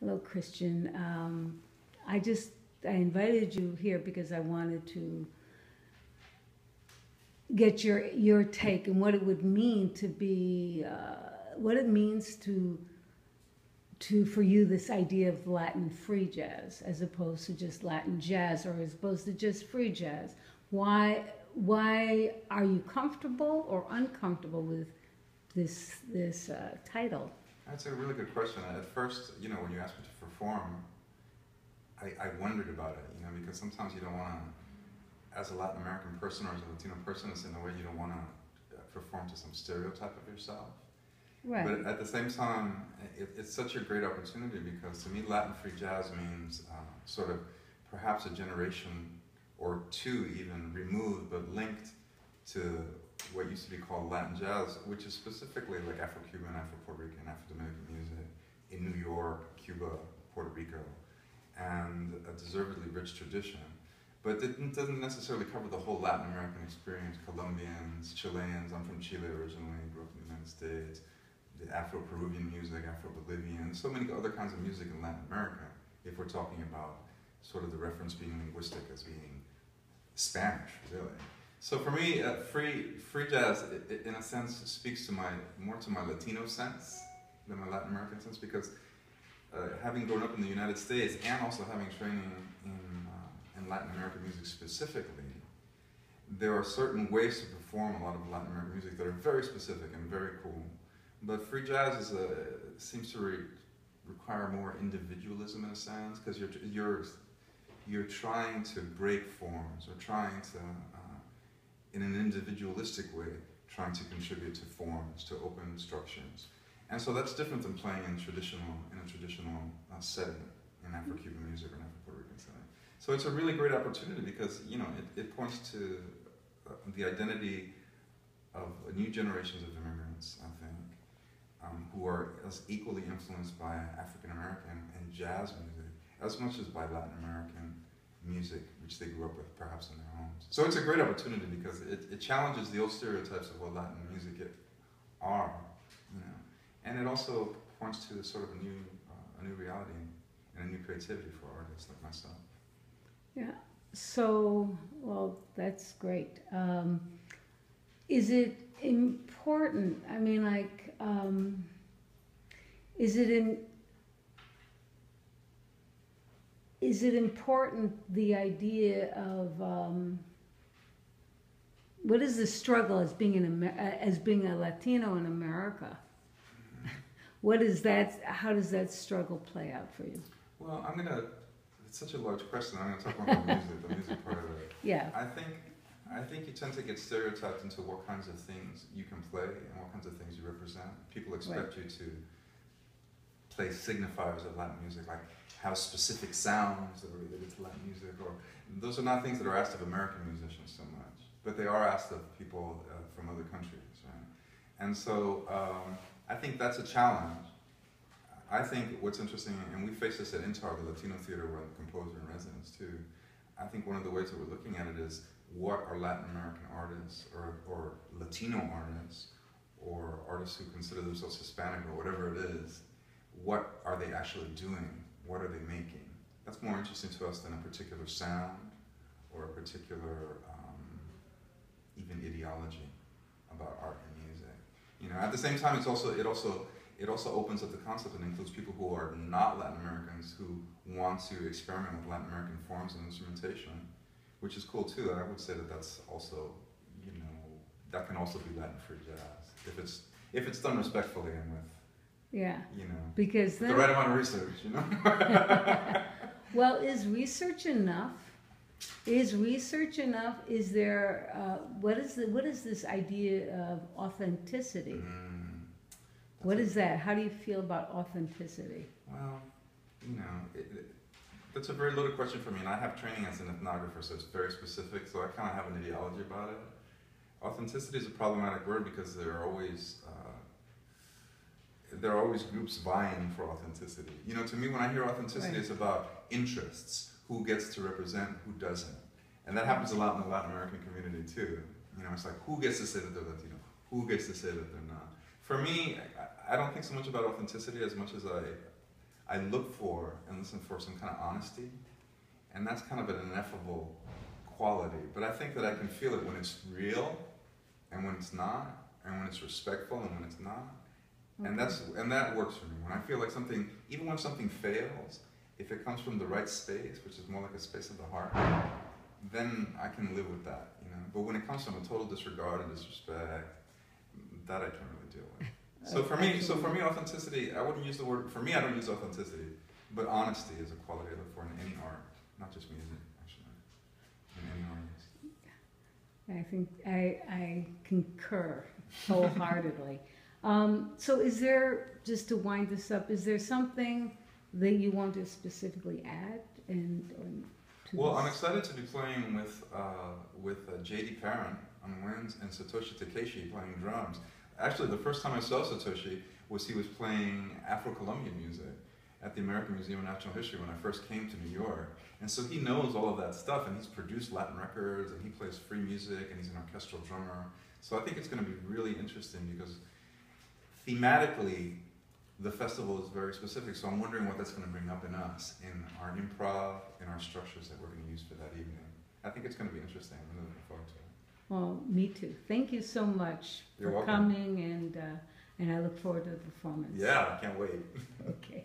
Hello, Christian. I invited you here because I wanted to get your take and what it would mean to be, what it means to for you this idea of Latin free jazz as opposed to just Latin jazz or as opposed to just free jazz. Why why are you comfortable or uncomfortable with this title? That's a really good question. At first, when you asked me to perform, I wondered about it, because sometimes you don't want to, as a Latin American person or as a Latino person, it's in a way you don't want to perform to some stereotype of yourself. Right. But at the same time, it's such a great opportunity because to me, Latin free jazz means sort of perhaps a generation or two even removed, but linked to what used to be called Latin jazz, which is specifically like Afro-Cuban, Afro-Puerto Rican, Afro-Dominican music in New York, Cuba, Puerto Rico, and a deservedly rich tradition. But it doesn't necessarily cover the whole Latin American experience. Colombians, Chileans, I'm from Chile originally, grew up in the United States, the Afro-Peruvian music, Afro-Bolivian, so many other kinds of music in Latin America, if we're talking about sort of the reference being linguistic as being Spanish, really. So for me, free jazz, in a sense, speaks to more to my Latino sense than my Latin American sense, because having grown up in the United States and also having training in Latin American music specifically, there are certain ways to perform a lot of Latin American music that are very specific and very cool. But free jazz seems to require more individualism in a sense, because you're trying to break forms or trying to, in an individualistic way, trying to contribute to forms, to open structures. And so that's different than playing in a traditional setting, in Afro-Cuban music or an Afro-Puerto Rican setting. So it's a really great opportunity because, it points to the identity of new generations of immigrants, I think, who are as equally influenced by African American and jazz music as much as by Latin American music, which they grew up with perhaps in their homes. So it's a great opportunity because it challenges the old stereotypes of what Latin music are, and it also points to sort of a new reality and a new creativity for artists like myself. Yeah. So, well, that's great. Is it important? I mean, like, is it important, the idea of what is the struggle as being as being a Latino in America? What is that? How does that struggle play out for you? Well, it's such a large question. I'm gonna talk about the music part of it. Yeah. I think you tend to get stereotyped into what kinds of things you can play and what kinds of things you represent. People expect you to play signifiers of Latin music, like have specific sounds that are related to Latin music, or those are not things that are asked of American musicians so much, but they are asked of people from other countries, right? And so I think that's a challenge. I think what's interesting, and we face this at INTAR, the Latino theater where I'm composer in residence too, I think one of the ways that we're looking at it is what are Latin American artists or Latino artists or artists who consider themselves Hispanic or whatever it is, what are they actually doing? What are they making? That's more interesting to us than a particular sound or a particular even ideology about art and music. At the same time, it also opens up the concept and includes people who are not Latin Americans who want to experiment with Latin American forms and instrumentation, which is cool too. I would say that that's also, that can also be Latin free jazz if it's done respectfully and with. Yeah. Because the right amount of research, Well, is research enough? Is there what is this idea of authenticity? What is that? How do you feel about authenticity? Well, that's a very loaded question for me, and I have training as an ethnographer, so it's very specific, so I kind of have an ideology about it. Authenticity is a problematic word because there are always groups vying for authenticity. To me, when I hear authenticity, it's about interests. Who gets to represent, who doesn't. And that happens a lot in the Latin American community too. It's like, who gets to say that they're Latino? Who gets to say that they're not? For me, I don't think so much about authenticity as much as I look for and listen for some kind of honesty, and that's kind of an ineffable quality. But I think that I can feel it when it's real, and when it's not, and when it's respectful, and when it's not. Okay. And that works for me. When I feel like something, even when something fails, if it comes from the right space, which is more like a space of the heart, then I can live with that, you know. But when it comes from a total disregard and disrespect, that I can't really deal with. So for me, authenticity, I wouldn't use the word, for me, I don't use authenticity, but honesty is a quality I look for in any art, not just music, actually, in any artist. I think I concur wholeheartedly. So is there, just to wind this up, is there something that you want to specifically add to Well, this? I'm excited to be playing with J.D. Parent on winds and Satoshi Takeshi playing drums. Actually, the first time I saw Satoshi he was playing Afro-Colombian music at the American Museum of Natural History when I first came to New York. And so he knows all of that stuff, and he's produced Latin records, and he plays free music, and he's an orchestral drummer. So I think it's going to be really interesting because thematically, the festival is very specific, so I'm wondering what that's going to bring up in us, in our improv, in our structures that we're going to use for that evening. I think it's going to be interesting. I'm really looking forward to it. Well, me too. Thank you so much You're for welcome. coming, and I look forward to the performance. Yeah, I can't wait. Okay.